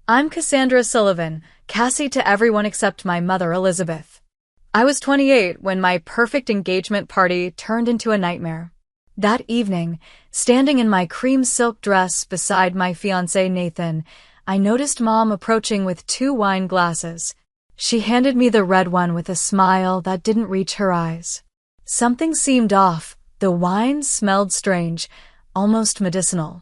I'm Cassandra Sullivan, Cassie to everyone except my mother Elizabeth. I was 28 when my perfect engagement party turned into a nightmare. That evening, standing in my cream silk dress beside my fiancé Nathan, I noticed Mom approaching with 2 wine glasses. She handed me the red one with a smile that didn't reach her eyes. Something seemed off. The wine smelled strange, almost medicinal.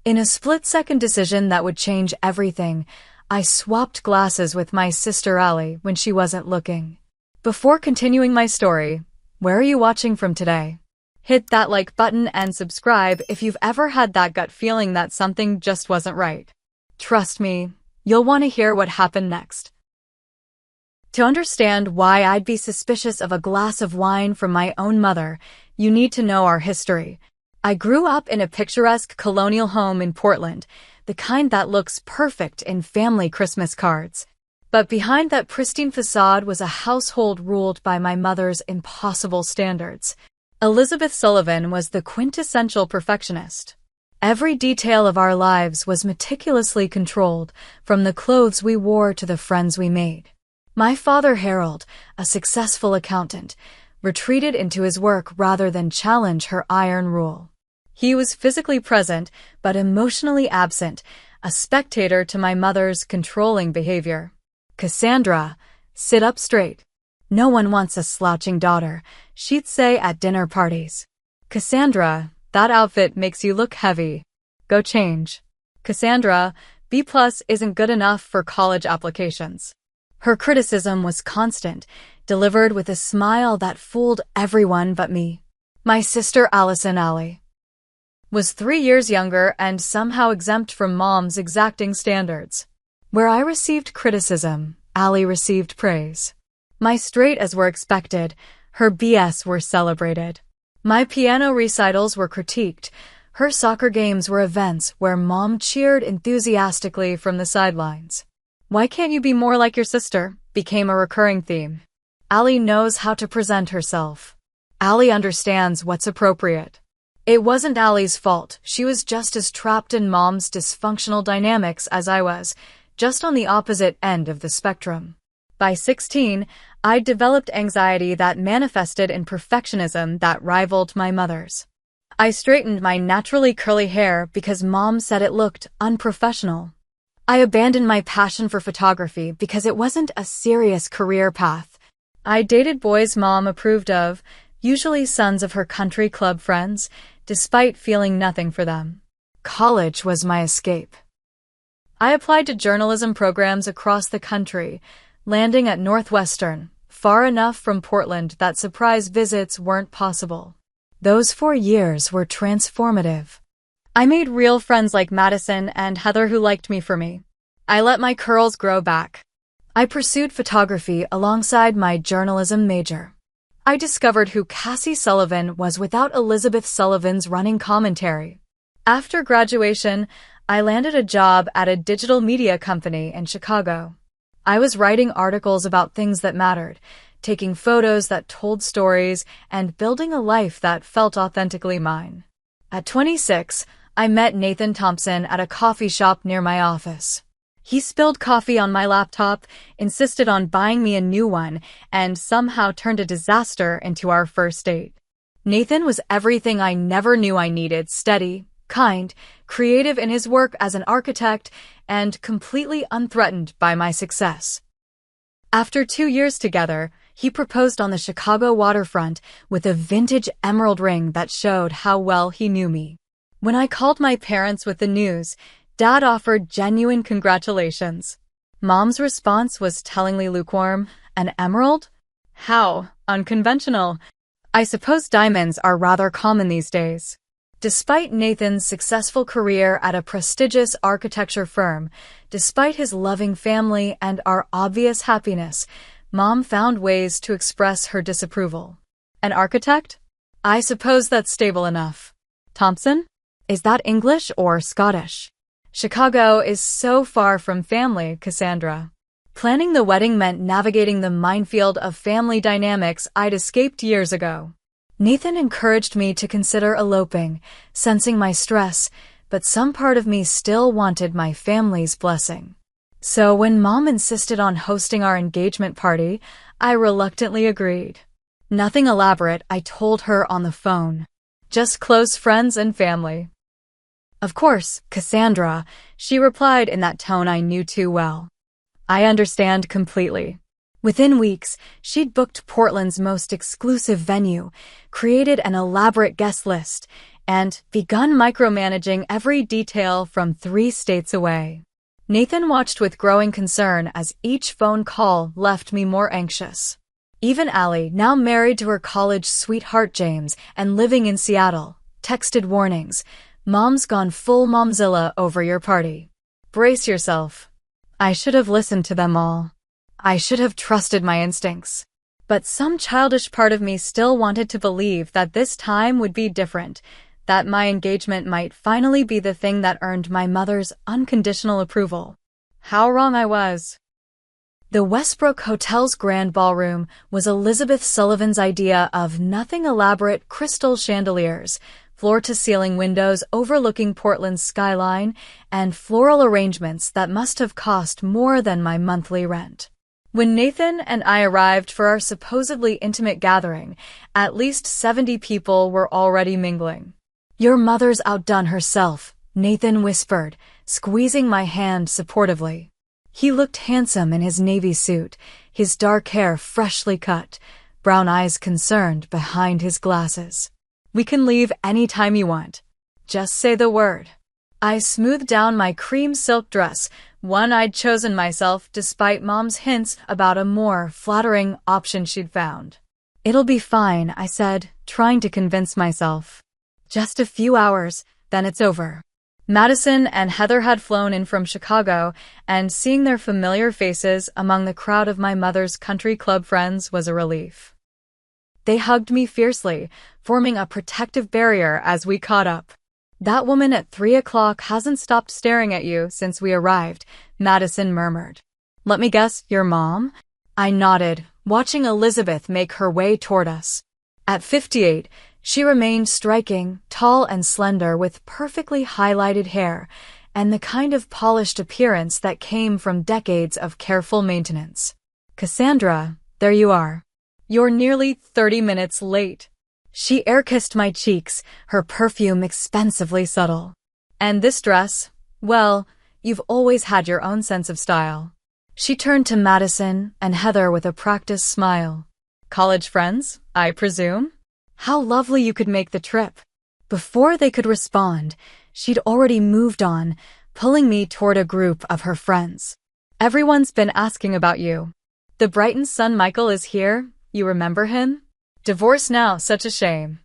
In a split-second decision that would change everything, I swapped glasses with my sister Allie when she wasn't looking. Before continuing my story, where are you watching from today? Hit that like button and subscribe if you've ever had that gut feeling that something just wasn't right. Trust me, you'll want to hear what happened next. To understand why I'd be suspicious of a glass of wine from my own mother, you need to know our history. I grew up in a picturesque colonial home in Portland, the kind that looks perfect in family Christmas cards. But behind that pristine facade was a household ruled by my mother's impossible standards. Elizabeth Sullivan was the quintessential perfectionist. Every detail of our lives was meticulously controlled, from the clothes we wore to the friends we made. My father Harold, a successful accountant, retreated into his work rather than challenge her iron rule. He was physically present, but emotionally absent, a spectator to my mother's controlling behavior. Cassandra, sit up straight. No one wants a slouching daughter, she'd say at dinner parties. Cassandra, that outfit makes you look heavy. Go change. Cassandra, B+ isn't good enough for college applications. Her criticism was constant, delivered with a smile that fooled everyone but me. My sister Allison Allie was 3 years younger and somehow exempt from Mom's exacting standards. Where I received criticism, Allie received praise. My straight A's were expected, her BS were celebrated. My piano recitals were critiqued, her soccer games were events where Mom cheered enthusiastically from the sidelines. Why can't you be more like your sister? Became a recurring theme. Allie knows how to present herself. Allie understands what's appropriate. It wasn't Allie's fault, she was just as trapped in Mom's dysfunctional dynamics as I was, just on the opposite end of the spectrum. By 16, I'd developed anxiety that manifested in perfectionism that rivaled my mother's. I straightened my naturally curly hair because Mom said it looked unprofessional. I abandoned my passion for photography because it wasn't a serious career path. I dated boys Mom approved of, usually sons of her country club friends, despite feeling nothing for them. College was my escape. I applied to journalism programs across the country, landing at Northwestern, far enough from Portland that surprise visits weren't possible. Those 4 years were transformative. I made real friends like Madison and Heather who liked me for me. I let my curls grow back. I pursued photography alongside my journalism major. I discovered who Cassie Sullivan was without Elizabeth Sullivan's running commentary. After graduation, I landed a job at a digital media company in Chicago. I was writing articles about things that mattered, taking photos that told stories, and building a life that felt authentically mine. At 26, I met Nathan Thompson at a coffee shop near my office. He spilled coffee on my laptop, insisted on buying me a new one, and somehow turned a disaster into our first date. Nathan was everything I never knew I needed: steady, kind, creative in his work as an architect, and completely unthreatened by my success. After 2 years together, he proposed on the Chicago waterfront with a vintage emerald ring that showed how well he knew me. When I called my parents with the news, Dad offered genuine congratulations. Mom's response was tellingly lukewarm. An emerald? How unconventional. I suppose diamonds are rather common these days. Despite Nathan's successful career at a prestigious architecture firm, despite his loving family and our obvious happiness, Mom found ways to express her disapproval. An architect? I suppose that's stable enough. Thompson? Is that English or Scottish? Chicago is so far from family, Cassandra. Planning the wedding meant navigating the minefield of family dynamics I'd escaped years ago. Nathan encouraged me to consider eloping, sensing my stress, but some part of me still wanted my family's blessing. So when Mom insisted on hosting our engagement party, I reluctantly agreed. Nothing elaborate, I told her on the phone. Just close friends and family. Of course, Cassandra, she replied in that tone I knew too well. I understand completely. Within weeks, she'd booked Portland's most exclusive venue, created an elaborate guest list, and begun micromanaging every detail from 3 states away. Nathan watched with growing concern as each phone call left me more anxious. Even Allie, now married to her college sweetheart James and living in Seattle, texted warnings. Mom's gone full momzilla over your party. Brace yourself. I should have listened to them all. I should have trusted my instincts. But some childish part of me still wanted to believe that this time would be different, that my engagement might finally be the thing that earned my mother's unconditional approval. How wrong I was. The Westbrook Hotel's grand ballroom was Elizabeth Sullivan's idea of nothing elaborate crystal chandeliers, floor-to-ceiling windows overlooking Portland's skyline, and floral arrangements that must have cost more than my monthly rent. When Nathan and I arrived for our supposedly intimate gathering, at least 70 people were already mingling. Your mother's outdone herself, Nathan whispered, squeezing my hand supportively. He looked handsome in his navy suit, his dark hair freshly cut, brown eyes concerned behind his glasses. We can leave any time you want. Just say the word. I smoothed down my cream silk dress, one I'd chosen myself despite Mom's hints about a more flattering option she'd found. It'll be fine, I said, trying to convince myself. Just a few hours, then it's over. Madison and Heather had flown in from Chicago, and seeing their familiar faces among the crowd of my mother's country club friends was a relief. They hugged me fiercely, forming a protective barrier as we caught up. That woman at 3 o'clock hasn't stopped staring at you since we arrived, Madison murmured. Let me guess, your mom? I nodded, watching Elizabeth make her way toward us. At 58, she remained striking, tall and slender with perfectly highlighted hair and the kind of polished appearance that came from decades of careful maintenance. Cassandra, there you are. You're nearly 30 minutes late. She air-kissed my cheeks, her perfume expensively subtle. And this dress, well, you've always had your own sense of style. She turned to Madison and Heather with a practiced smile. College friends, I presume? How lovely you could make the trip. Before they could respond, she'd already moved on, pulling me toward a group of her friends. Everyone's been asking about you. The Brighton's son Michael is here, you remember him? Divorced now, such a shame.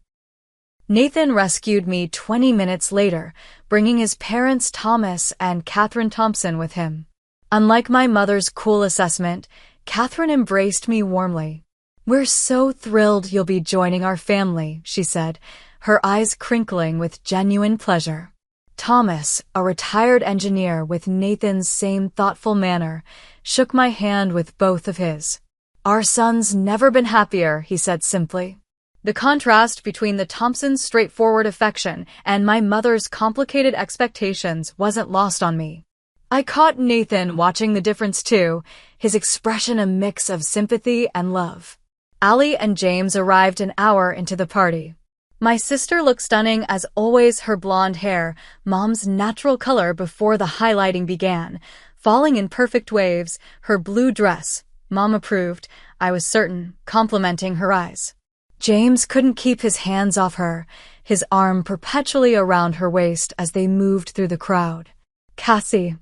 Nathan rescued me 20 minutes later, bringing his parents Thomas and Catherine Thompson with him. Unlike my mother's cool assessment, Catherine embraced me warmly. We're so thrilled you'll be joining our family, she said, her eyes crinkling with genuine pleasure. Thomas, a retired engineer with Nathan's same thoughtful manner, shook my hand with both of his. Our son's never been happier, he said simply. The contrast between the Thompsons' straightforward affection and my mother's complicated expectations wasn't lost on me. I caught Nathan watching the difference too, his expression a mix of sympathy and love. Allie and James arrived an hour into the party. My sister looked stunning as always, her blonde hair, Mom's natural color before the highlighting began, falling in perfect waves, her blue dress, Mom approved, I was certain, complimenting her eyes. James couldn't keep his hands off her, his arm perpetually around her waist as they moved through the crowd. Cassie.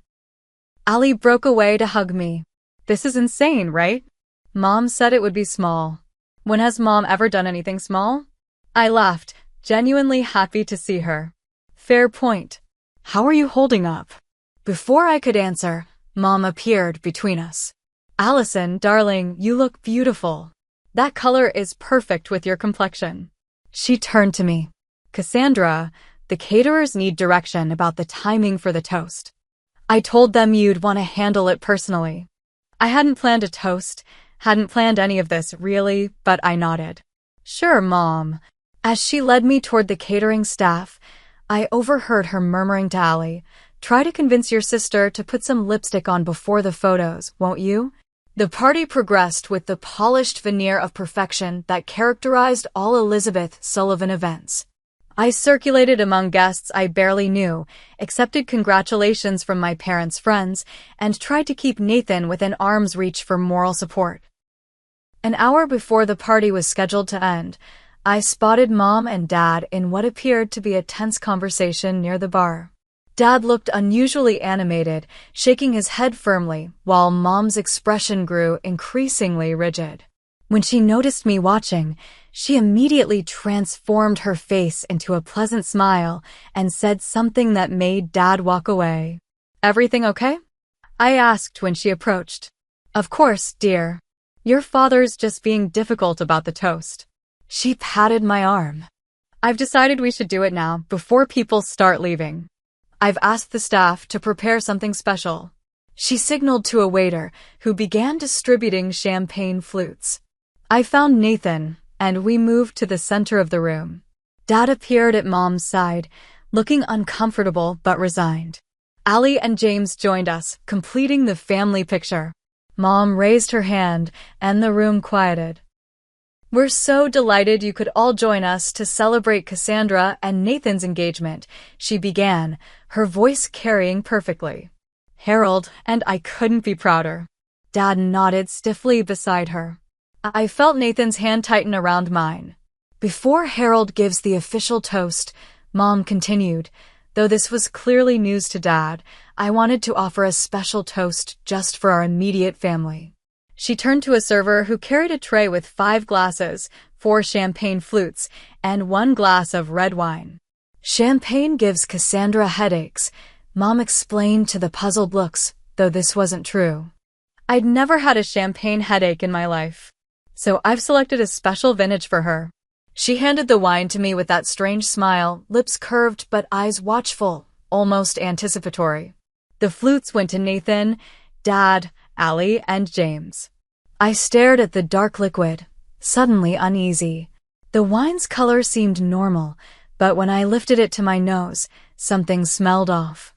Allie broke away to hug me. This is insane, right? Mom said it would be small. When has Mom ever done anything small? I laughed, genuinely happy to see her. Fair point. How are you holding up? Before I could answer, Mom appeared between us. Allison, darling, you look beautiful. That color is perfect with your complexion. She turned to me. Cassandra, the caterers need direction about the timing for the toast. I told them you'd want to handle it personally. I hadn't planned a toast, hadn't planned any of this, really, but I nodded. Sure, Mom. As she led me toward the catering staff, I overheard her murmuring to Allie, Try to convince your sister to put some lipstick on before the photos, won't you? The party progressed with the polished veneer of perfection that characterized all Elizabeth Sullivan events. I circulated among guests I barely knew, accepted congratulations from my parents' friends, and tried to keep Nathan within arm's reach for moral support. An hour before the party was scheduled to end, I spotted Mom and Dad in what appeared to be a tense conversation near the bar. Dad looked unusually animated, shaking his head firmly, while Mom's expression grew increasingly rigid. When she noticed me watching, she immediately transformed her face into a pleasant smile and said something that made Dad walk away. "Everything okay?" I asked when she approached. "Of course, dear. Your father's just being difficult about the toast." She patted my arm. "I've decided we should do it now, before people start leaving. I've asked the staff to prepare something special." She signaled to a waiter, who began distributing champagne flutes. I found Nathan, and we moved to the center of the room. Dad appeared at Mom's side, looking uncomfortable but resigned. Allie and James joined us, completing the family picture. Mom raised her hand, and the room quieted. "We're so delighted you could all join us to celebrate Cassandra and Nathan's engagement," she began, her voice carrying perfectly. "Harold and I couldn't be prouder." Dad nodded stiffly beside her. I felt Nathan's hand tighten around mine. "Before Harold gives the official toast," Mom continued, though this was clearly news to Dad, "I wanted to offer a special toast just for our immediate family." She turned to a server who carried a tray with 5 glasses, 4 champagne flutes, and 1 glass of red wine. "Champagne gives Cassandra headaches," Mom explained to the puzzled looks, though this wasn't true. I'd never had a champagne headache in my life, so I've selected a special vintage for her. She handed the wine to me with that strange smile, lips curved but eyes watchful, almost anticipatory. The flutes went to Nathan, Dad, Allie, and James. I stared at the dark liquid, suddenly uneasy. The wine's color seemed normal, but when I lifted it to my nose, something smelled off.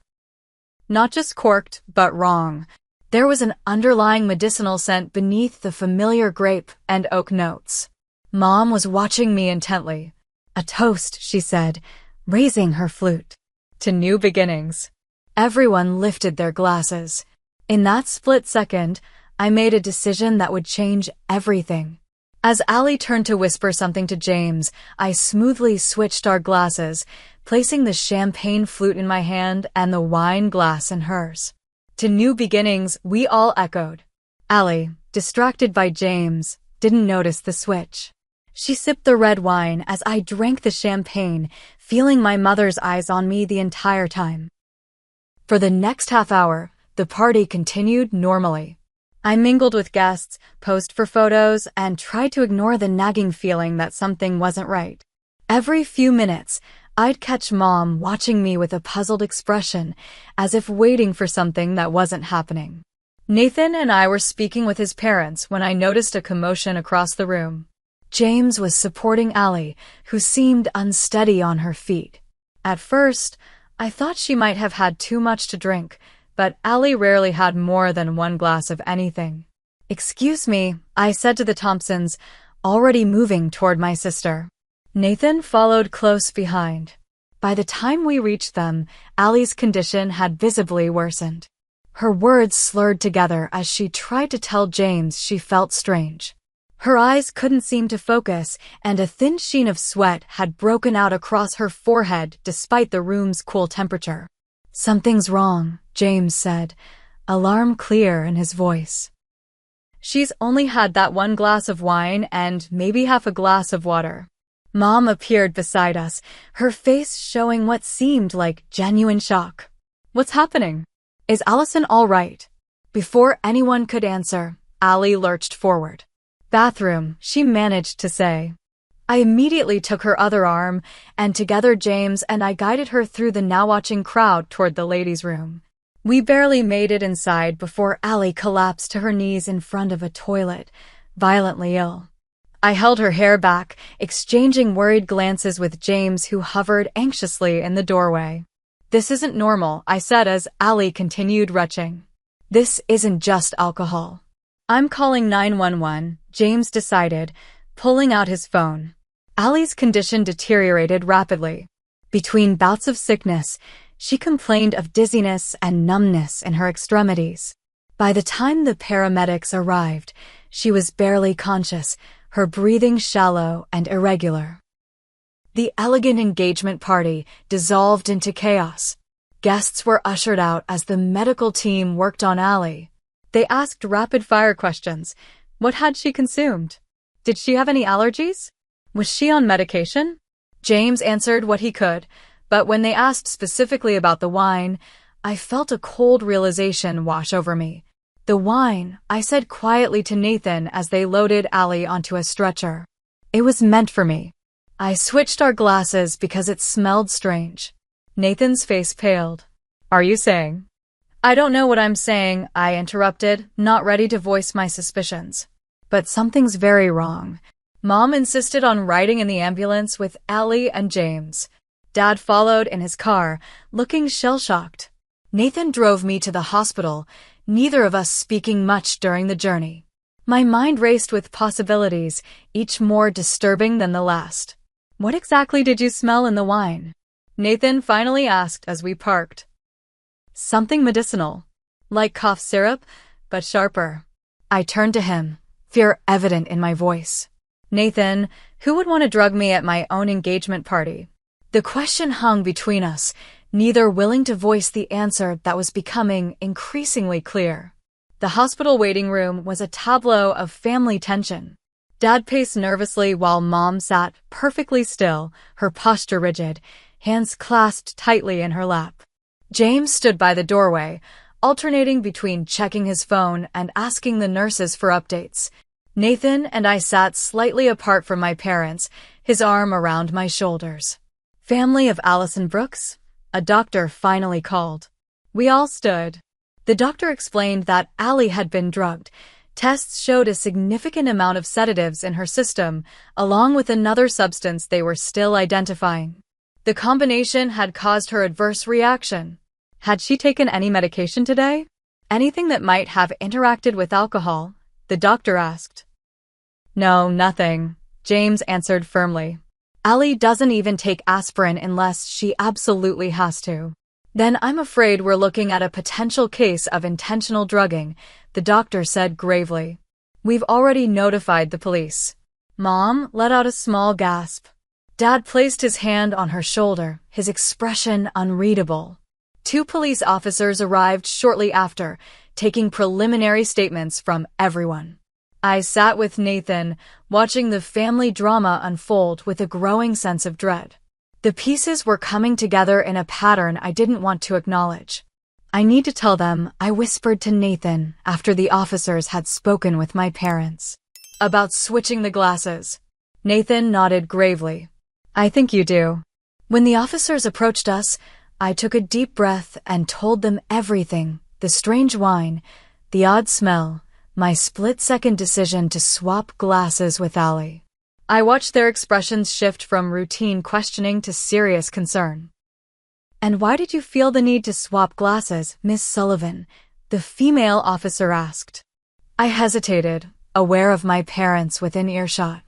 Not just corked, but wrong. There was an underlying medicinal scent beneath the familiar grape and oak notes. Mom was watching me intently. "A toast," she said, raising her flute. "To new beginnings." Everyone lifted their glasses. In that split second, I made a decision that would change everything. As Allie turned to whisper something to James, I smoothly switched our glasses, placing the champagne flute in my hand and the wine glass in hers. "To new beginnings," we all echoed. Allie, distracted by James, didn't notice the switch. She sipped the red wine as I drank the champagne, feeling my mother's eyes on me the entire time. For the next half hour, the party continued normally. I mingled with guests, posed for photos, and tried to ignore the nagging feeling that something wasn't right. Every few minutes, I'd catch Mom watching me with a puzzled expression, as if waiting for something that wasn't happening. Nathan and I were speaking with his parents when I noticed a commotion across the room. James was supporting Allie, who seemed unsteady on her feet. At first, I thought she might have had too much to drink, but Allie rarely had more than 1 glass of anything. "Excuse me," I said to the Thompsons, already moving toward my sister. Nathan followed close behind. By the time we reached them, Allie's condition had visibly worsened. Her words slurred together as she tried to tell James she felt strange. Her eyes couldn't seem to focus, and a thin sheen of sweat had broken out across her forehead despite the room's cool temperature. "Something's wrong," James said, alarm clear in his voice. "She's only had that 1 glass of wine and maybe half a glass of water." Mom appeared beside us, her face showing what seemed like genuine shock. "What's happening? Is Allison all right?" Before anyone could answer, Allie lurched forward. "Bathroom," she managed to say. I immediately took her other arm, and together James and I guided her through the now-watching crowd toward the ladies' room. We barely made it inside before Allie collapsed to her knees in front of a toilet, violently ill. I held her hair back, exchanging worried glances with James, who hovered anxiously in the doorway. This isn't normal, I said as Ali continued retching. This isn't just alcohol. I'm calling 911, James decided, pulling out his phone. Ali's condition deteriorated rapidly. Between bouts of sickness, she complained of dizziness and numbness in her extremities. By the time the paramedics arrived, she was barely conscious, her breathing shallow and irregular. The elegant engagement party dissolved into chaos. Guests were ushered out as the medical team worked on Ali. They asked rapid-fire questions. What had she consumed? Did she have any allergies? Was she on medication? James answered what he could, but when they asked specifically about the wine, I felt a cold realization wash over me. The wine, I said quietly to Nathan as they loaded Ali onto a stretcher. It was meant for me. I switched our glasses because it smelled strange. Nathan's face paled. Are you saying? I don't know what I'm saying, I interrupted, not ready to voice my suspicions. But something's very wrong. Mom insisted on riding in the ambulance with Ali and James. Dad followed in his car, looking shell-shocked. Nathan drove me to the hospital, neither of us speaking much during the journey. My mind raced with possibilities, each more disturbing than the last. What exactly did you smell in the wine? Nathan finally asked as we parked. Something medicinal. Like cough syrup, but sharper. I turned to him, fear evident in my voice. Nathan, who would want to drug me at my own engagement party? The question hung between us, neither willing to voice the answer that was becoming increasingly clear. The hospital waiting room was a tableau of family tension. Dad paced nervously while Mom sat perfectly still, her posture rigid, hands clasped tightly in her lap. James stood by the doorway, alternating between checking his phone and asking the nurses for updates. Nathan and I sat slightly apart from my parents, his arm around my shoulders. Family of Allison Brooks? A doctor finally called. We all stood. The doctor explained that Ali had been drugged. Tests showed a significant amount of sedatives in her system, along with another substance they were still identifying. The combination had caused her adverse reaction. Had she taken any medication today? Anything that might have interacted with alcohol? The doctor asked. No, nothing, James answered firmly. Ali doesn't even take aspirin unless she absolutely has to. Then I'm afraid we're looking at a potential case of intentional drugging, the doctor said gravely. We've already notified the police. Mom let out a small gasp. Dad placed his hand on her shoulder, his expression unreadable. 2 police officers arrived shortly after, taking preliminary statements from everyone. I sat with Nathan, watching the family drama unfold with a growing sense of dread. The pieces were coming together in a pattern I didn't want to acknowledge. I need to tell them, I whispered to Nathan after the officers had spoken with my parents. About switching the glasses. Nathan nodded gravely. I think you do. When the officers approached us, I took a deep breath and told them everything, the strange wine, the odd smell, my split-second decision to swap glasses with Ali. I watched their expressions shift from routine questioning to serious concern. And why did you feel the need to swap glasses, Miss Sullivan? The female officer asked. I hesitated, aware of my parents within earshot.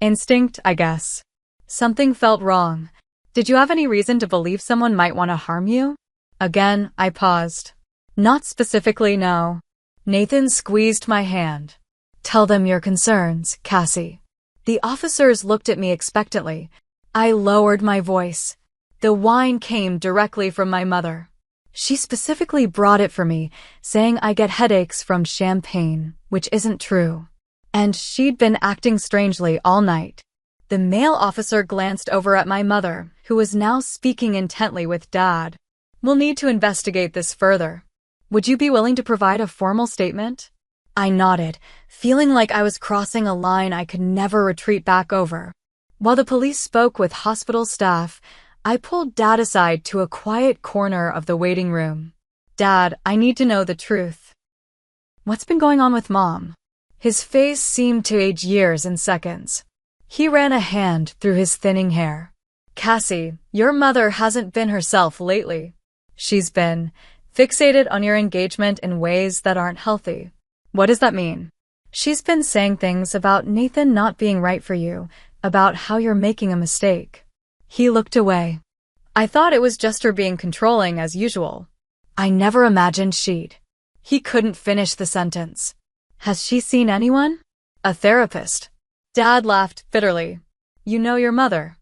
Instinct, I guess. Something felt wrong. Did you have any reason to believe someone might want to harm you? Again, I paused. Not specifically, no. Nathan squeezed my hand. Tell them your concerns, Cassie. The officers looked at me expectantly. I lowered my voice. The wine came directly from my mother. She specifically brought it for me, saying I get headaches from champagne, which isn't true. And she'd been acting strangely all night. The male officer glanced over at my mother, who was now speaking intently with Dad. We'll need to investigate this further. Would you be willing to provide a formal statement? I nodded, feeling like I was crossing a line I could never retreat back over. While the police spoke with hospital staff, I pulled Dad aside to a quiet corner of the waiting room. Dad, I need to know the truth. What's been going on with Mom? His face seemed to age years in seconds. He ran a hand through his thinning hair. Cassie, your mother hasn't been herself lately. She's been fixated on your engagement in ways that aren't healthy. What does that mean? She's been saying things about Nathan not being right for you, about how you're making a mistake. He looked away. I thought it was just her being controlling as usual. I never imagined she'd. He couldn't finish the sentence. Has she seen anyone? A therapist. Dad laughed bitterly. You know your mother.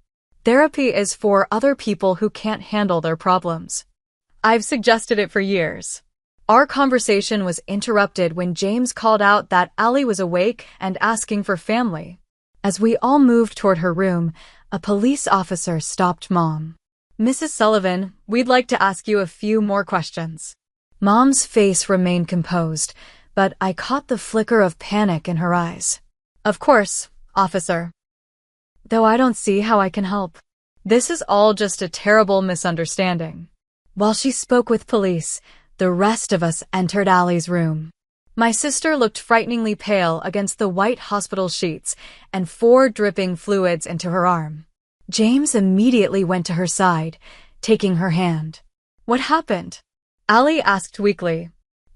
Therapy is for other people who can't handle their problems. I've suggested it for years. Our conversation was interrupted when James called out that Allie was awake and asking for family. As we all moved toward her room, a police officer stopped Mom. Mrs. Sullivan, we'd like to ask you a few more questions. Mom's face remained composed, but I caught the flicker of panic in her eyes. Of course, officer. Though I don't see how I can help. This is all just a terrible misunderstanding. While she spoke with police, the rest of us entered Allie's room. My sister looked frighteningly pale against the white hospital sheets and 4 dripping fluids into her arm. James immediately went to her side, taking her hand. What happened? Allie asked weakly.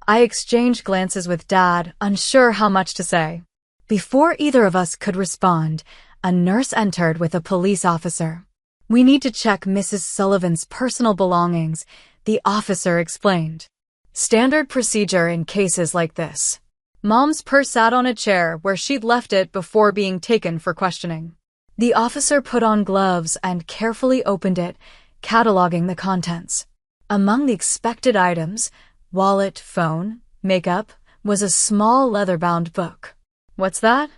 I exchanged glances with Dad, unsure how much to say. Before either of us could respond, a nurse entered with a police officer. We need to check Mrs. Sullivan's personal belongings, the officer explained. Standard procedure in cases like this. Mom's purse sat on a chair where she'd left it before being taken for questioning. The officer put on gloves and carefully opened it, cataloging the contents. Among the expected items, wallet, phone, makeup, was a small leather-bound book. What's that?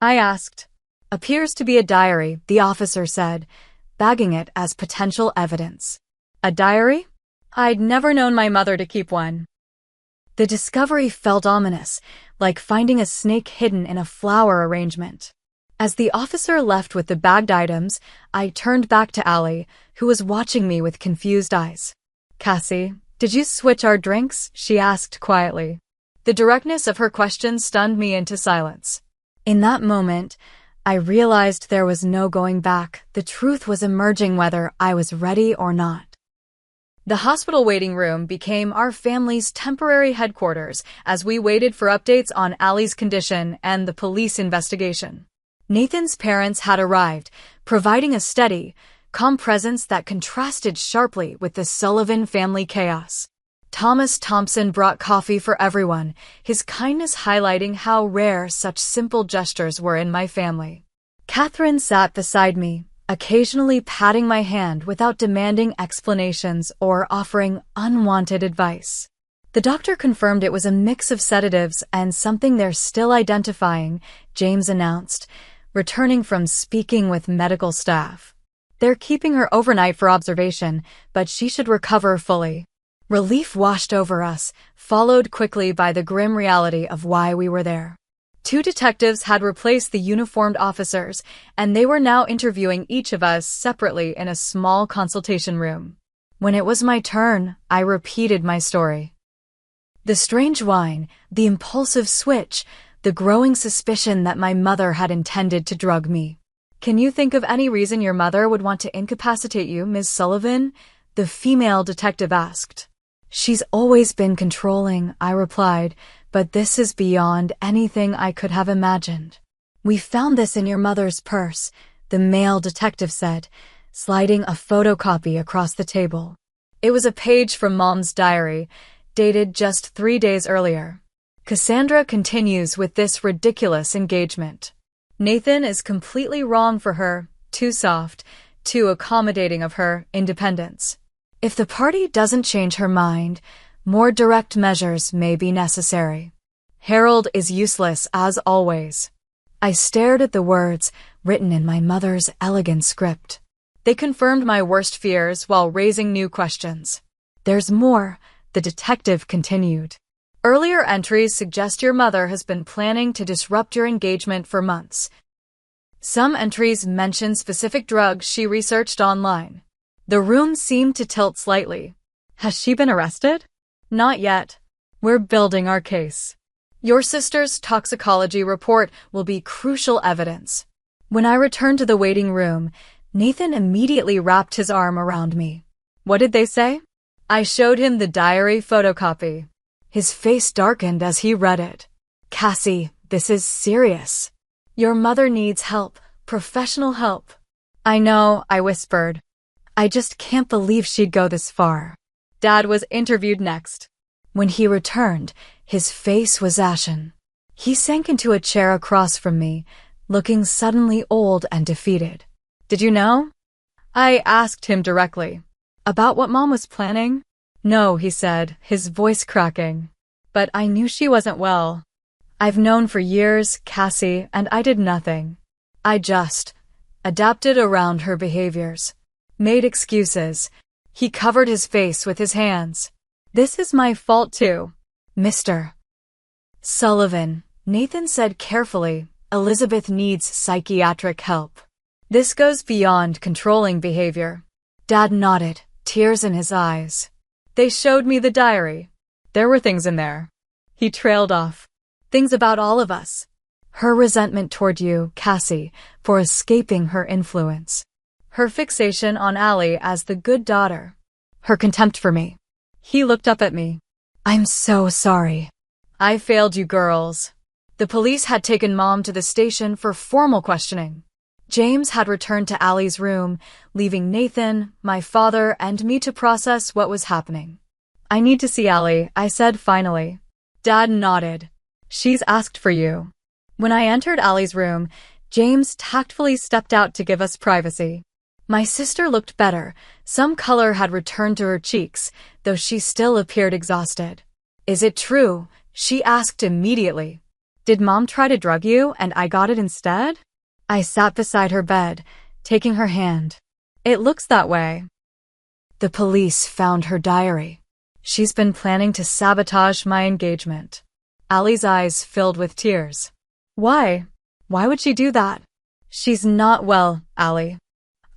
I asked. Appears to be a diary, the officer said, bagging it as potential evidence. A diary? I'd never known my mother to keep one. The discovery felt ominous, like finding a snake hidden in a flower arrangement. As the officer left with the bagged items, I turned back to Allie, who was watching me with confused eyes. Cassie, did you switch our drinks? She asked quietly. The directness of her question stunned me into silence. In that moment, I realized there was no going back. The truth was emerging whether I was ready or not. The hospital waiting room became our family's temporary headquarters as we waited for updates on Allie's condition and the police investigation. Nathan's parents had arrived, providing a steady, calm presence that contrasted sharply with the Sullivan family chaos. Thomas Thompson brought coffee for everyone, his kindness highlighting how rare such simple gestures were in my family. Catherine sat beside me, occasionally patting my hand without demanding explanations or offering unwanted advice. The doctor confirmed it was a mix of sedatives and something they're still identifying, James announced, returning from speaking with medical staff. They're keeping her overnight for observation, but she should recover fully. Relief washed over us, followed quickly by the grim reality of why we were there. 2 detectives had replaced the uniformed officers, and they were now interviewing each of us separately in a small consultation room. When it was my turn, I repeated my story. The strange whine, the impulsive switch, the growing suspicion that my mother had intended to drug me. Can you think of any reason your mother would want to incapacitate you, Ms. Sullivan? The female detective asked. She's always been controlling, I replied, but this is beyond anything I could have imagined. We found this in your mother's purse, the male detective said, sliding a photocopy across the table. It was a page from Mom's diary, dated just 3 days earlier. Cassandra continues with this ridiculous engagement. Nathan is completely wrong for her, too soft, too accommodating of her independence. If the party doesn't change her mind, more direct measures may be necessary. Harold is useless as always. I stared at the words written in my mother's elegant script. They confirmed my worst fears while raising new questions. There's more, the detective continued. Earlier entries suggest your mother has been planning to disrupt your engagement for months. Some entries mention specific drugs she researched online. The room seemed to tilt slightly. Has she been arrested? Not yet. We're building our case. Your sister's toxicology report will be crucial evidence. When I returned to the waiting room, Nathan immediately wrapped his arm around me. What did they say? I showed him the diary photocopy. His face darkened as he read it. Cassie, this is serious. Your mother needs help, professional help. I know, I whispered. I just can't believe she'd go this far. Dad was interviewed next. When he returned, his face was ashen. He sank into a chair across from me, looking suddenly old and defeated. Did you know? I asked him directly. About what Mom was planning? No, he said, his voice cracking. But I knew she wasn't well. I've known for years, Cassie, and I did nothing. I just adapted around her behaviors. Made excuses. He covered his face with his hands. This is my fault too. Mr. Sullivan, Nathan said carefully, Elizabeth needs psychiatric help. This goes beyond controlling behavior. Dad nodded, tears in his eyes. They showed me the diary. There were things in there. He trailed off. Things about all of us. Her resentment toward you, Cassie, for escaping her influence. Her fixation on Allie as the good daughter. Her contempt for me. He looked up at me. I'm so sorry. I failed you girls. The police had taken Mom to the station for formal questioning. James had returned to Allie's room, leaving Nathan, my father, and me to process what was happening. I need to see Allie, I said finally. Dad nodded. She's asked for you. When I entered Allie's room, James tactfully stepped out to give us privacy. My sister looked better. Some color had returned to her cheeks, though she still appeared exhausted. Is it true? She asked immediately. Did Mom try to drug you and I got it instead? I sat beside her bed, taking her hand. It looks that way. The police found her diary. She's been planning to sabotage my engagement. Allie's eyes filled with tears. Why? Why would she do that? She's not well, Allie.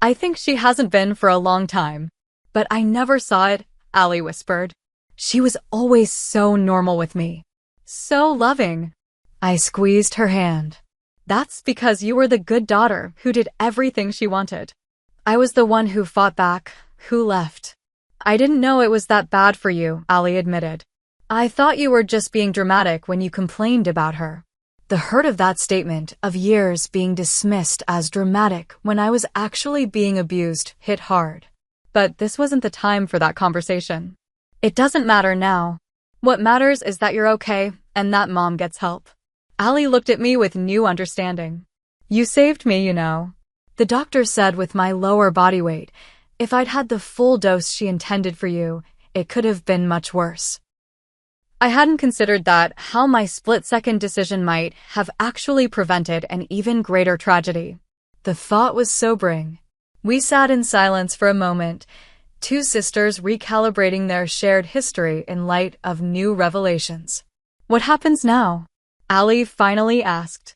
I think she hasn't been for a long time. But I never saw it, Allie whispered. She was always so normal with me. So loving. I squeezed her hand. That's because you were the good daughter who did everything she wanted. I was the one who fought back, who left. I didn't know it was that bad for you, Allie admitted. I thought you were just being dramatic when you complained about her. The hurt of that statement, of years being dismissed as dramatic when I was actually being abused, hit hard. But this wasn't the time for that conversation. It doesn't matter now. What matters is that you're okay and that Mom gets help. Allie looked at me with new understanding. You saved me, you know. The doctor said with my lower body weight, if I'd had the full dose she intended for you, it could have been much worse. I hadn't considered that how my split-second decision might have actually prevented an even greater tragedy. The thought was sobering. We sat in silence for a moment, two sisters recalibrating their shared history in light of new revelations. What happens now? Allie finally asked.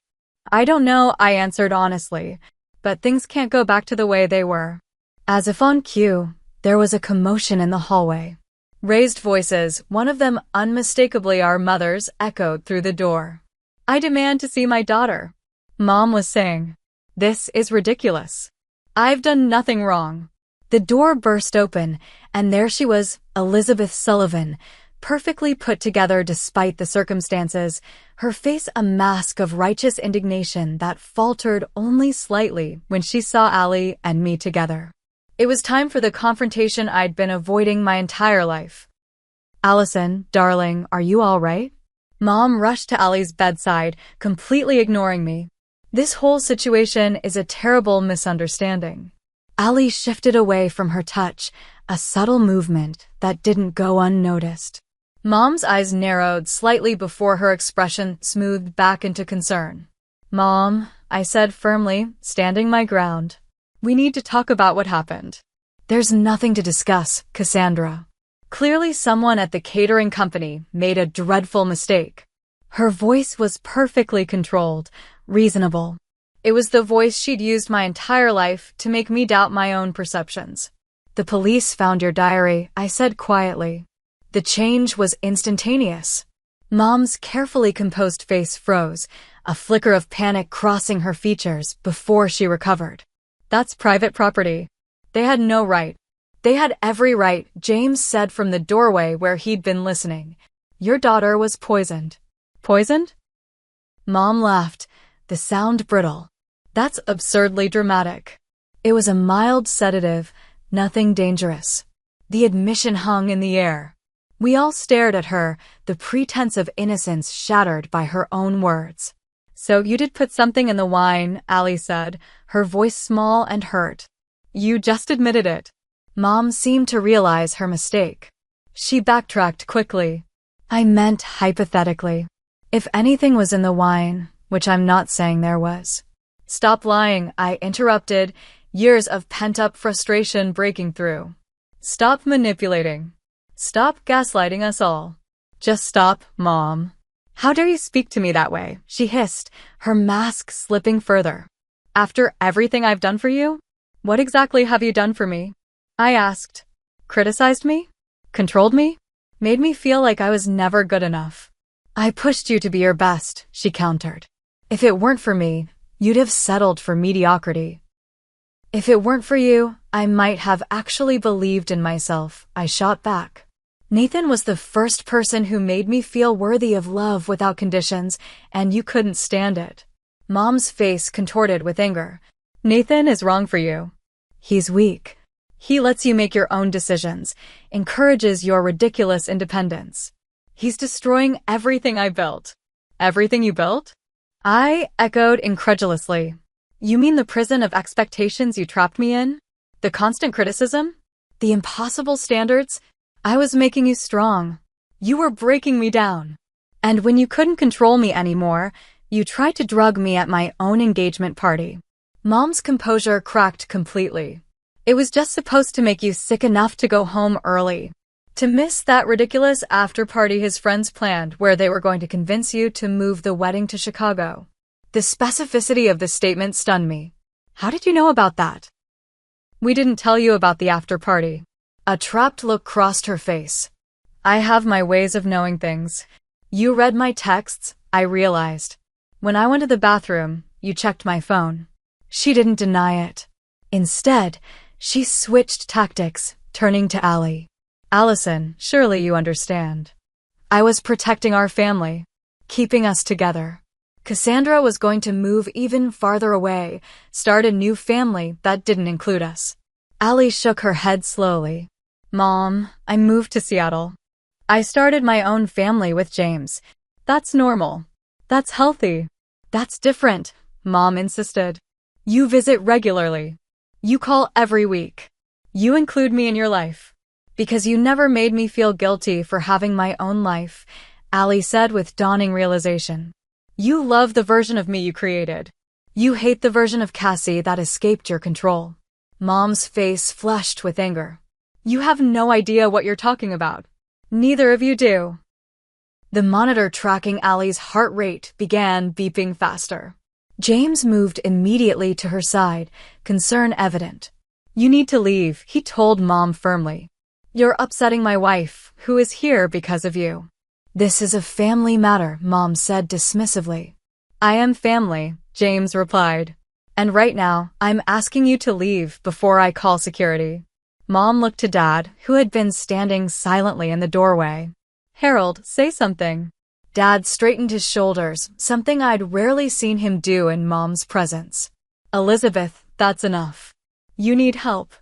I don't know, I answered honestly, but things can't go back to the way they were. As if on cue, there was a commotion in the hallway. Raised voices, one of them unmistakably our mother's, echoed through the door. I demand to see my daughter. Mom was saying. This is ridiculous. I've done nothing wrong. The door burst open, and there she was, Elizabeth Sullivan, perfectly put together despite the circumstances, her face a mask of righteous indignation that faltered only slightly when she saw Allie and me together. It was time for the confrontation I'd been avoiding my entire life. Allison, darling, are you all right? Mom rushed to Allie's bedside, completely ignoring me. This whole situation is a terrible misunderstanding. Allie shifted away from her touch, a subtle movement that didn't go unnoticed. Mom's eyes narrowed slightly before her expression smoothed back into concern. Mom, I said firmly, standing my ground. We need to talk about what happened. There's nothing to discuss, Cassandra. Clearly someone at the catering company made a dreadful mistake. Her voice was perfectly controlled, reasonable. It was the voice she'd used my entire life to make me doubt my own perceptions. The police found your diary, I said quietly. The change was instantaneous. Mom's carefully composed face froze, a flicker of panic crossing her features before she recovered. That's private property. They had no right. They had every right, James said from the doorway where he'd been listening. Your daughter was poisoned. Poisoned? Mom laughed, the sound brittle. That's absurdly dramatic. It was a mild sedative, nothing dangerous. The admission hung in the air. We all stared at her, the pretense of innocence shattered by her own words. So you did put something in the wine, Allie said, her voice small and hurt. You just admitted it. Mom seemed to realize her mistake. She backtracked quickly. I meant hypothetically. If anything was in the wine, which I'm not saying there was. Stop lying, I interrupted, years of pent-up frustration breaking through. Stop manipulating. Stop gaslighting us all. Just stop, Mom. How dare you speak to me that way, she hissed, her mask slipping further. After everything I've done for you? What exactly have you done for me? I asked. Criticized me? Controlled me? Made me feel like I was never good enough. I pushed you to be your best, she countered. If it weren't for me, you'd have settled for mediocrity. If it weren't for you, I might have actually believed in myself, I shot back. Nathan was the first person who made me feel worthy of love without conditions, and you couldn't stand it. Mom's face contorted with anger. Nathan is wrong for you. He's weak. He lets you make your own decisions, encourages your ridiculous independence. He's destroying everything I built. Everything you built? I echoed incredulously. You mean the prison of expectations you trapped me in? The constant criticism? The impossible standards? I was making you strong. You were breaking me down. And when you couldn't control me anymore, you tried to drug me at my own engagement party. Mom's composure cracked completely. It was just supposed to make you sick enough to go home early. To miss that ridiculous after-party his friends planned where they were going to convince you to move the wedding to Chicago. The specificity of the statement stunned me. How did you know about that? We didn't tell you about the after-party. A trapped look crossed her face. I have my ways of knowing things. You read my texts, I realized. When I went to the bathroom, you checked my phone. She didn't deny it. Instead, she switched tactics, turning to Allie. Allison, surely you understand. I was protecting our family, keeping us together. Cassandra was going to move even farther away, start a new family that didn't include us. Allie shook her head slowly. Mom, I moved to Seattle. I started my own family with James. That's normal. That's healthy. That's different, Mom insisted. You visit regularly. You call every week. You include me in your life. Because you never made me feel guilty for having my own life, Allie said with dawning realization. You love the version of me you created. You hate the version of Cassie that escaped your control. Mom's face flushed with anger. You have no idea what you're talking about. Neither of you do. The monitor tracking Allie's heart rate began beeping faster. James moved immediately to her side, concern evident. You need to leave, he told Mom firmly. You're upsetting my wife, who is here because of you. This is a family matter, Mom said dismissively. I am family, James replied. And right now, I'm asking you to leave before I call security. Mom looked to Dad, who had been standing silently in the doorway. Harold, say something. Dad straightened his shoulders, something I'd rarely seen him do in Mom's presence. Elizabeth, that's enough. You need help.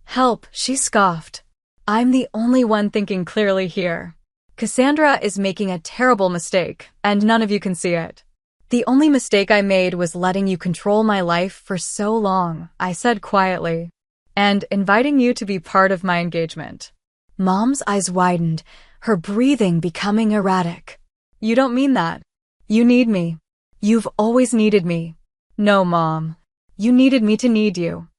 Help, she scoffed. I'm the only one thinking clearly here. Cassandra is making a terrible mistake, and none of you can see it. The only mistake I made was letting you control my life for so long, I said quietly, and inviting you to be part of my engagement. Mom's eyes widened, her breathing becoming erratic. You don't mean that. You need me. You've always needed me. No, Mom. You needed me to need you.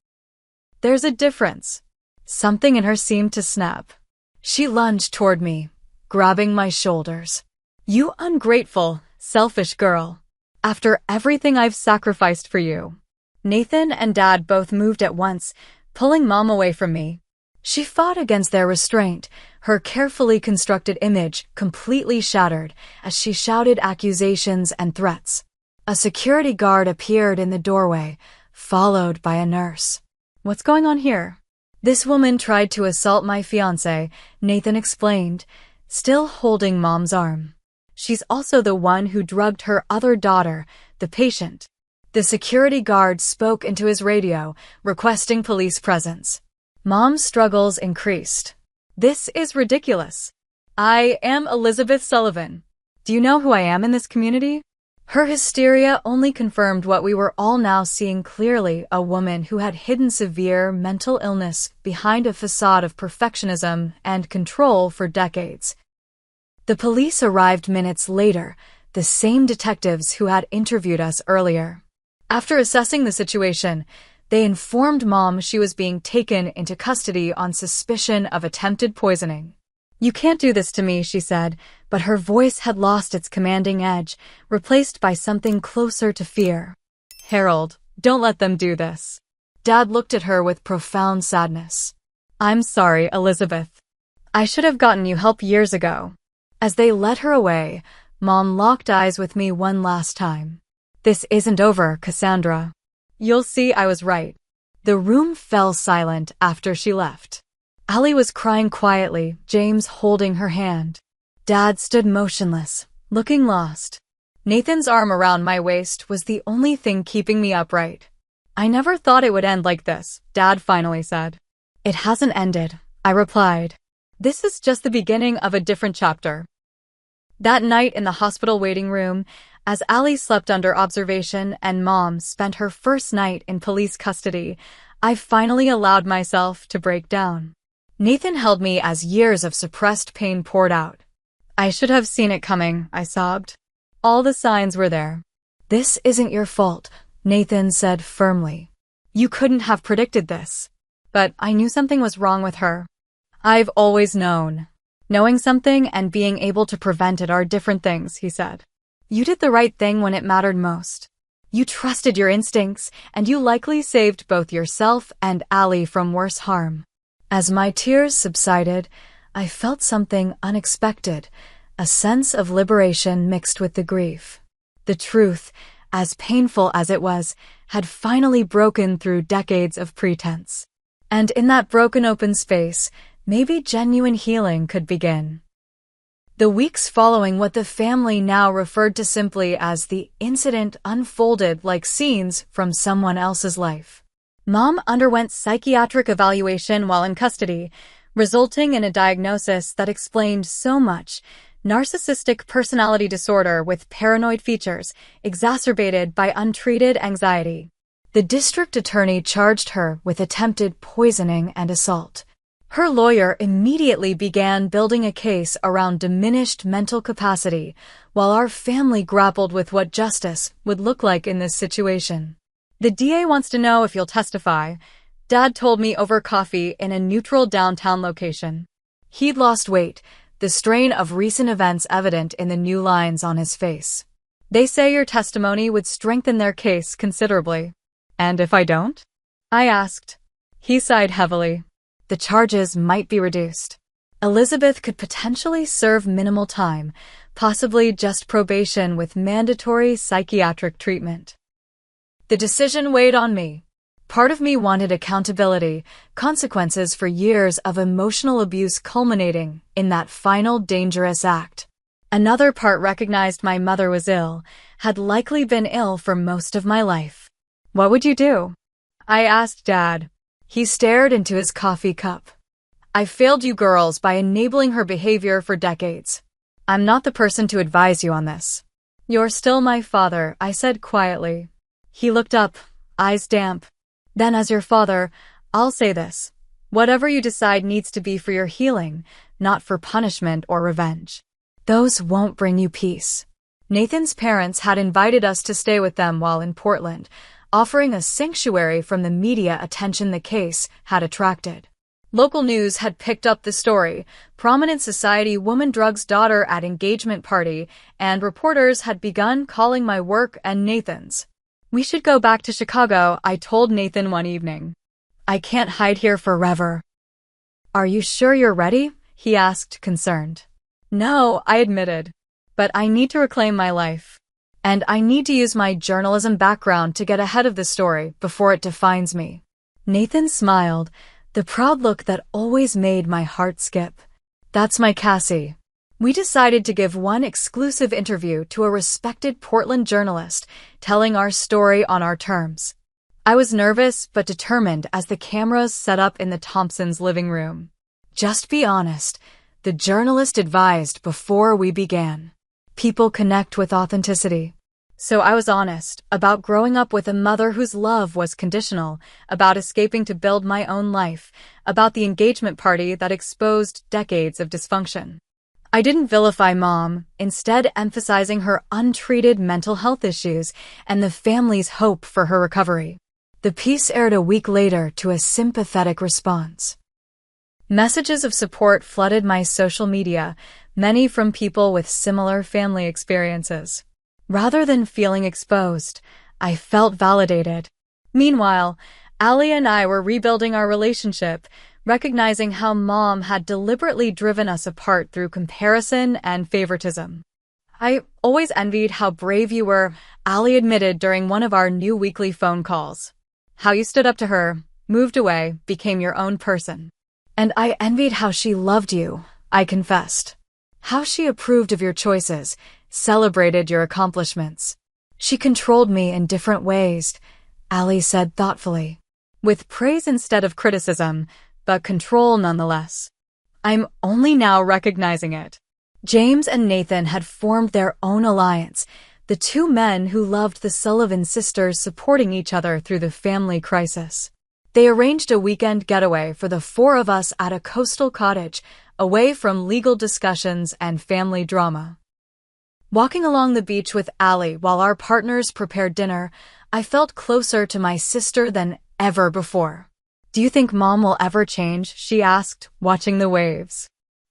There's a difference. Something in her seemed to snap. She lunged toward me, grabbing my shoulders. You ungrateful, selfish girl. After everything I've sacrificed for you. Nathan and Dad both moved at once, pulling Mom away from me. She fought against their restraint, her carefully constructed image completely shattered as she shouted accusations and threats. A security guard appeared in the doorway, followed by a nurse. What's going on here? This woman tried to assault my fiancé, Nathan explained, still holding Mom's arm. She's also the one who drugged her other daughter, the patient. The security guard spoke into his radio, requesting police presence. Mom's struggles increased. This is ridiculous. I am Elizabeth Sullivan. Do you know who I am in this community? Her hysteria only confirmed what we were all now seeing clearly, a woman who had hidden severe mental illness behind a facade of perfectionism and control for decades. The police arrived minutes later, the same detectives who had interviewed us earlier. After assessing the situation, they informed Mom she was being taken into custody on suspicion of attempted poisoning. "You can't do this to me," she said, but her voice had lost its commanding edge, replaced by something closer to fear. "Harold, don't let them do this." Dad looked at her with profound sadness. "I'm sorry, Elizabeth. I should have gotten you help years ago." As they led her away, Mom locked eyes with me one last time. "This isn't over, Cassandra. You'll see I was right." The room fell silent after she left. Allie was crying quietly, James holding her hand. Dad stood motionless, looking lost. Nathan's arm around my waist was the only thing keeping me upright. "I never thought it would end like this," Dad finally said. "It hasn't ended," I replied. "This is just the beginning of a different chapter." That night in the hospital waiting room, as Allie slept under observation and Mom spent her first night in police custody, I finally allowed myself to break down. Nathan held me as years of suppressed pain poured out. "I should have seen it coming," I sobbed. "All the signs were there." "This isn't your fault," Nathan said firmly. "You couldn't have predicted this." "But I knew something was wrong with her." "I've always known." "Knowing something and being able to prevent it are different things," he said. "You did the right thing when it mattered most. You trusted your instincts, and you likely saved both yourself and Allie from worse harm." As my tears subsided, I felt something unexpected, a sense of liberation mixed with the grief. The truth, as painful as it was, had finally broken through decades of pretense. And in that broken open space, maybe genuine healing could begin. The weeks following what the family now referred to simply as the incident unfolded like scenes from someone else's life. Mom underwent psychiatric evaluation while in custody, resulting in a diagnosis that explained so much: narcissistic personality disorder with paranoid features, exacerbated by untreated anxiety. The district attorney charged her with attempted poisoning and assault. Her lawyer immediately began building a case around diminished mental capacity, while our family grappled with what justice would look like in this situation. "The DA wants to know if you'll testify," Dad told me over coffee in a neutral downtown location. He'd lost weight, the strain of recent events evident in the new lines on his face. "They say your testimony would strengthen their case considerably." "And if I don't?" I asked. He sighed heavily. "The charges might be reduced. Elizabeth could potentially serve minimal time, possibly just probation with mandatory psychiatric treatment." The decision weighed on me. Part of me wanted accountability, consequences for years of emotional abuse culminating in that final dangerous act. Another part recognized my mother was ill, had likely been ill for most of my life. "What would you do?" I asked Dad. He stared into his coffee cup. "I failed you girls by enabling her behavior for decades. I'm not the person to advise you on this." "You're still my father," I said quietly. He looked up, eyes damp. "Then as your father, I'll say this. Whatever you decide needs to be for your healing, not for punishment or revenge. Those won't bring you peace." Nathan's parents had invited us to stay with them while in Portland, offering a sanctuary from the media attention the case had attracted. Local news had picked up the story, prominent society woman drugs daughter at engagement party, and reporters had begun calling my work and Nathan's. "We should go back to Chicago," I told Nathan one evening. "I can't hide here forever." "Are you sure you're ready?" he asked, concerned. "No," I admitted. "But I need to reclaim my life. And I need to use my journalism background to get ahead of the story before it defines me." Nathan smiled, the proud look that always made my heart skip. That's my Cassie. We decided to give one exclusive interview to a respected Portland journalist, telling our story on our terms. I was nervous but determined as the cameras set up in the Thompsons' living room. Just be honest, the journalist advised before we began. People connect with authenticity. So I was honest about growing up with a mother whose love was conditional, about escaping to build my own life, about the engagement party that exposed decades of dysfunction. I didn't vilify Mom, instead emphasizing her untreated mental health issues and the family's hope for her recovery. The piece aired a week later to a sympathetic response. Messages of support flooded my social media, many from people with similar family experiences. Rather than feeling exposed, I felt validated. Meanwhile, Ali and I were rebuilding our relationship, recognizing how Mom had deliberately driven us apart through comparison and favoritism. I always envied how brave you were, Ali admitted during one of our new weekly phone calls. How you stood up to her, moved away, became your own person. And I envied how she loved you, I confessed. How she approved of your choices, celebrated your accomplishments. She controlled me in different ways, Ali said thoughtfully. With praise instead of criticism, but control nonetheless. I'm only now recognizing it. James and Nathan had formed their own alliance, the two men who loved the Sullivan sisters supporting each other through the family crisis. They arranged a weekend getaway for the four of us at a coastal cottage, away from legal discussions and family drama. Walking along the beach with Ali while our partners prepared dinner, I felt closer to my sister than ever before. Do you think Mom will ever change? She asked, watching the waves.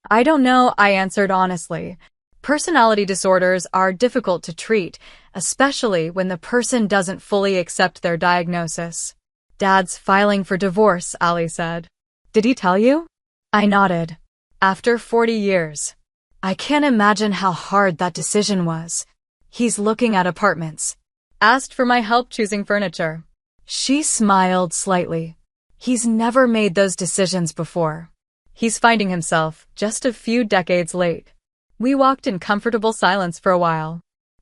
I don't know, I answered honestly. Personality disorders are difficult to treat, especially when the person doesn't fully accept their diagnosis. Dad's filing for divorce, Ali said. Did he tell you? I nodded. After 40 years. I can't imagine how hard that decision was. He's looking at apartments. Asked for my help choosing furniture. She smiled slightly. He's never made those decisions before. He's finding himself, just a few decades late. We walked in comfortable silence for a while.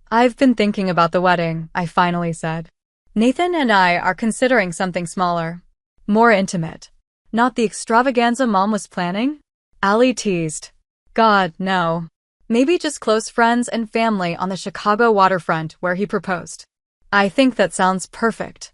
I've been thinking about the wedding, I finally said. Nathan and I are considering something smaller. More intimate. Not the extravaganza Mom was planning? Ali teased. God, no. Maybe just close friends and family on the Chicago waterfront where he proposed. I think that sounds perfect.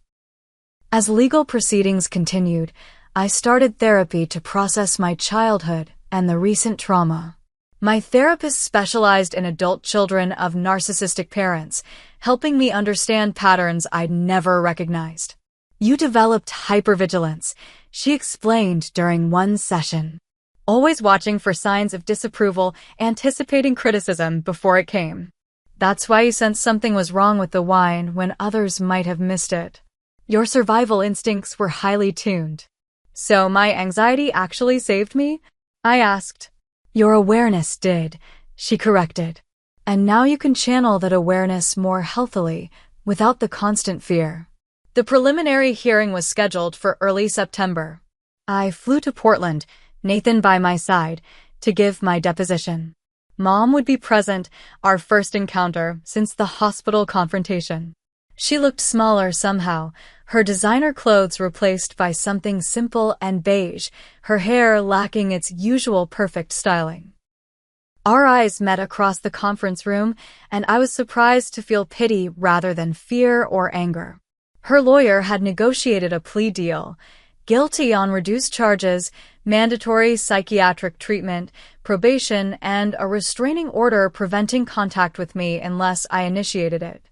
As legal proceedings continued, I started therapy to process my childhood and the recent trauma. My therapist specialized in adult children of narcissistic parents, helping me understand patterns I'd never recognized. You developed hypervigilance, she explained during one session. Always watching for signs of disapproval, anticipating criticism before it came. That's why you sensed something was wrong with the wine when others might have missed it. Your survival instincts were highly tuned. So my anxiety actually saved me? I asked. Your awareness did, she corrected. And now you can channel that awareness more healthily, without the constant fear. The preliminary hearing was scheduled for early September. I flew to Portland, Nathan by my side, to give my deposition. Mom would be present, our first encounter since the hospital confrontation. She looked smaller somehow, her designer clothes replaced by something simple and beige, her hair lacking its usual perfect styling. Our eyes met across the conference room, and I was surprised to feel pity rather than fear or anger. Her lawyer had negotiated a plea deal, guilty on reduced charges, mandatory psychiatric treatment, probation, and a restraining order preventing contact with me unless I initiated it.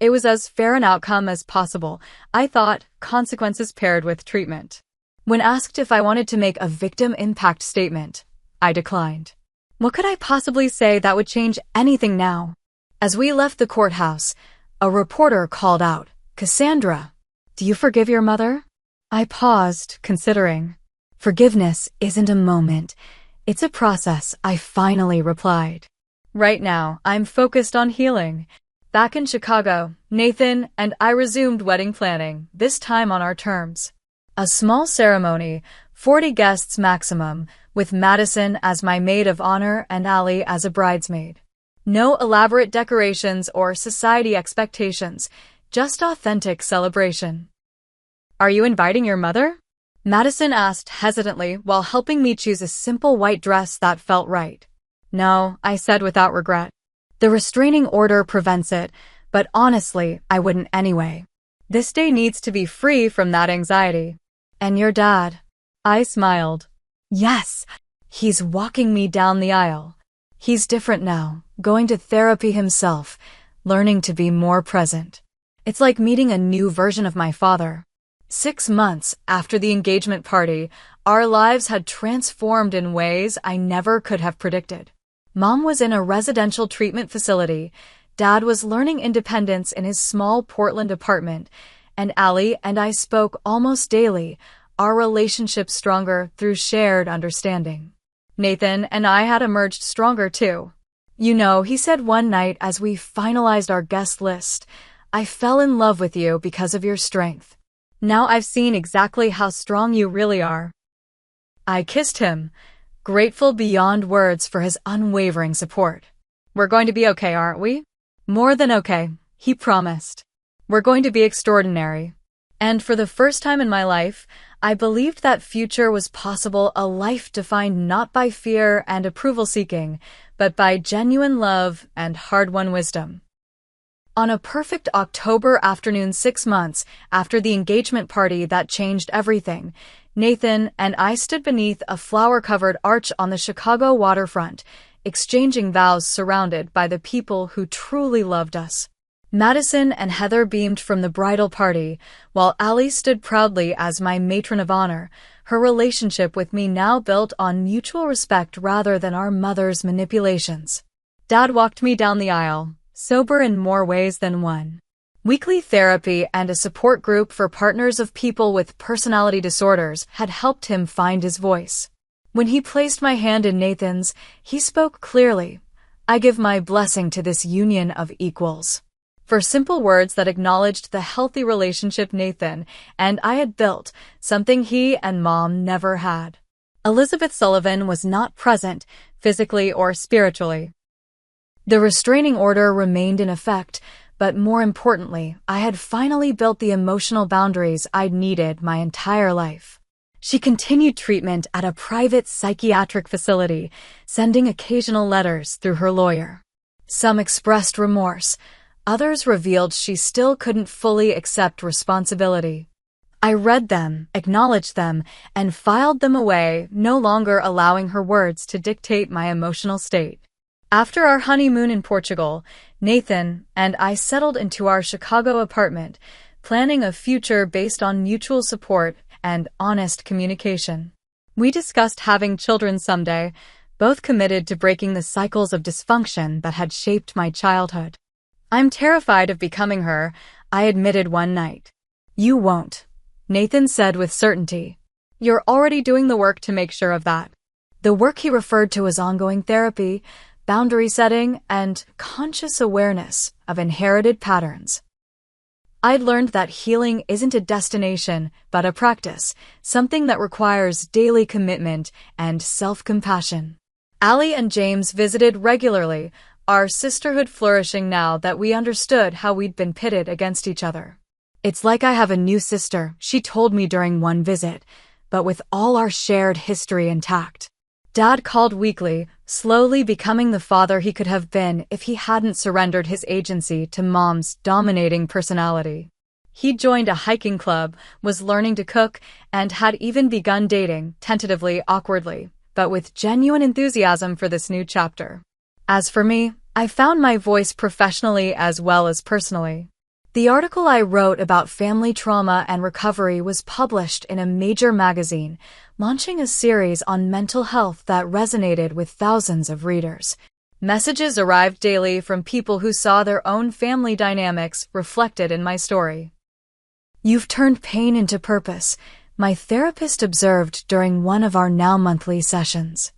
It was as fair an outcome as possible, I thought, consequences paired with treatment. When asked if I wanted to make a victim impact statement, I declined. What could I possibly say that would change anything now? As we left the courthouse, a reporter called out, Cassandra, do you forgive your mother? I paused, considering. Forgiveness isn't a moment. It's a process, I finally replied. Right now, I'm focused on healing. Back in Chicago, Nathan and I resumed wedding planning, this time on our terms. A small ceremony, 40 guests maximum, with Madison as my maid of honor and Allie as a bridesmaid. No elaborate decorations or society expectations, just authentic celebration. "Are you inviting your mother?" Madison asked hesitantly while helping me choose a simple white dress that felt right. "No," I said without regret. "The restraining order prevents it, but honestly, I wouldn't anyway. This day needs to be free from that anxiety." "And your dad?" I smiled. "Yes, he's walking me down the aisle. He's different now, going to therapy himself, learning to be more present. It's like meeting a new version of my father." 6 months after the engagement party, our lives had transformed in ways I never could have predicted. Mom was in a residential treatment facility, Dad was learning independence in his small Portland apartment, and Allie and I spoke almost daily, our relationship stronger through shared understanding. Nathan and I had emerged stronger too. "You know," he said one night as we finalized our guest list, "I fell in love with you because of your strength. Now I've seen exactly how strong you really are." I kissed him, grateful beyond words for his unwavering support. "We're going to be okay, aren't we?" "More than okay," he promised. "We're going to be extraordinary." And for the first time in my life, I believed that future was possible, a life defined not by fear and approval seeking, but by genuine love and hard-won wisdom. On a perfect October afternoon 6 months after the engagement party that changed everything, Nathan and I stood beneath a flower-covered arch on the Chicago waterfront, exchanging vows surrounded by the people who truly loved us. Madison and Heather beamed from the bridal party, while Allie stood proudly as my matron of honor, her relationship with me now built on mutual respect rather than our mother's manipulations. Dad walked me down the aisle, sober in more ways than one. Weekly therapy and a support group for partners of people with personality disorders had helped him find his voice. When he placed my hand in Nathan's, he spoke clearly, "I give my blessing to this union of equals." For simple words that acknowledged the healthy relationship Nathan and I had built, something he and Mom never had. Elizabeth Sullivan was not present, physically or spiritually. The restraining order remained in effect, but more importantly, I had finally built the emotional boundaries I'd needed my entire life. She continued treatment at a private psychiatric facility, sending occasional letters through her lawyer. Some expressed remorse, others revealed she still couldn't fully accept responsibility. I read them, acknowledged them, and filed them away, no longer allowing her words to dictate my emotional state. After our honeymoon in Portugal, Nathan and I settled into our Chicago apartment, planning a future based on mutual support and honest communication. We discussed having children someday, both committed to breaking the cycles of dysfunction that had shaped my childhood. "I'm terrified of becoming her," I admitted one night. "You won't," Nathan said with certainty. "You're already doing the work to make sure of that." The work he referred to as ongoing therapy, boundary setting, and conscious awareness of inherited patterns. I'd learned that healing isn't a destination, but a practice, something that requires daily commitment and self-compassion. Allie and James visited regularly, our sisterhood flourishing now that we understood how we'd been pitted against each other. "It's like I have a new sister," she told me during one visit, but with all our shared history intact. Dad called weekly, slowly becoming the father he could have been if he hadn't surrendered his agency to Mom's dominating personality. He joined a hiking club, was learning to cook, and had even begun dating, tentatively, awkwardly, but with genuine enthusiasm for this new chapter. As for me, I found my voice professionally as well as personally. The article I wrote about family trauma and recovery was published in a major magazine, launching a series on mental health that resonated with thousands of readers. Messages arrived daily from people who saw their own family dynamics reflected in my story. "You've turned pain into purpose," my therapist observed during one of our now monthly sessions.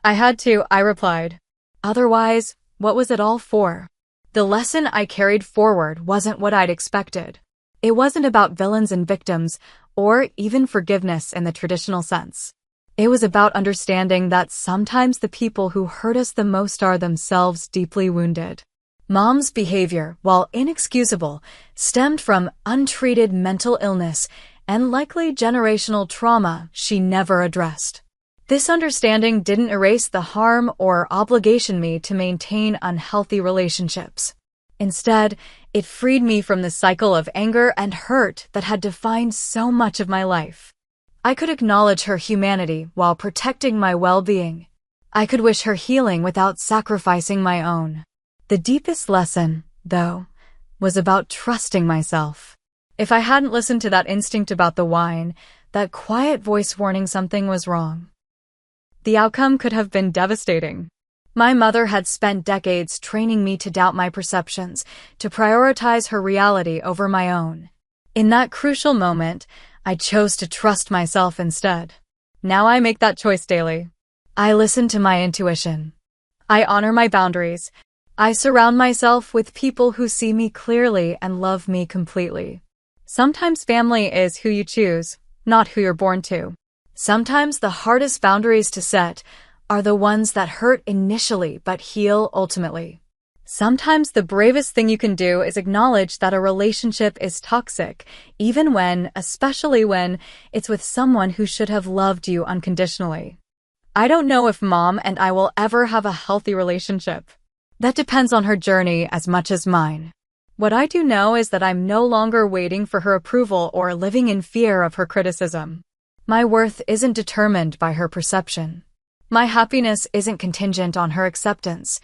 "I had to," I replied. "Otherwise, what was it all for?" The lesson I carried forward wasn't what I'd expected. It wasn't about villains and victims, or even forgiveness in the traditional sense. It was about understanding that sometimes the people who hurt us the most are themselves deeply wounded. Mom's behavior, while inexcusable, stemmed from untreated mental illness and likely generational trauma she never addressed. This understanding didn't erase the harm or obligation me to maintain unhealthy relationships. Instead, it freed me from the cycle of anger and hurt that had defined so much of my life. I could acknowledge her humanity while protecting my well-being. I could wish her healing without sacrificing my own. The deepest lesson, though, was about trusting myself. If I hadn't listened to that instinct about the wine, that quiet voice warning something was wrong, the outcome could have been devastating. My mother had spent decades training me to doubt my perceptions, to prioritize her reality over my own. In that crucial moment, I chose to trust myself instead. Now I make that choice daily. I listen to my intuition. I honor my boundaries. I surround myself with people who see me clearly and love me completely. Sometimes family is who you choose, not who you're born to. Sometimes the hardest boundaries to set are the ones that hurt initially but heal ultimately. Sometimes the bravest thing you can do is acknowledge that a relationship is toxic, especially when it's with someone who should have loved you unconditionally. I don't know if Mom and I will ever have a healthy relationship. That depends on her journey as much as mine. What I do know is that I'm no longer waiting for her approval or living in fear of her criticism. My worth isn't determined by her perception. My happiness isn't contingent on her acceptance.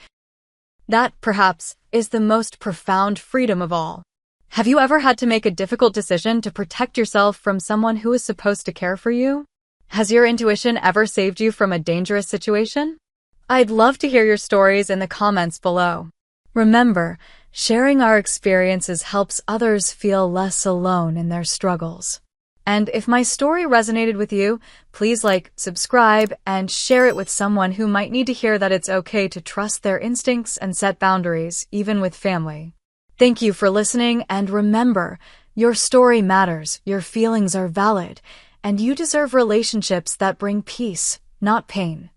That, perhaps, is the most profound freedom of all. Have you ever had to make a difficult decision to protect yourself from someone who is supposed to care for you? Has your intuition ever saved you from a dangerous situation? I'd love to hear your stories in the comments below. Remember, sharing our experiences helps others feel less alone in their struggles. And if my story resonated with you, please like, subscribe, and share it with someone who might need to hear that it's okay to trust their instincts and set boundaries, even with family. Thank you for listening, and remember, your story matters, your feelings are valid, and you deserve relationships that bring peace, not pain.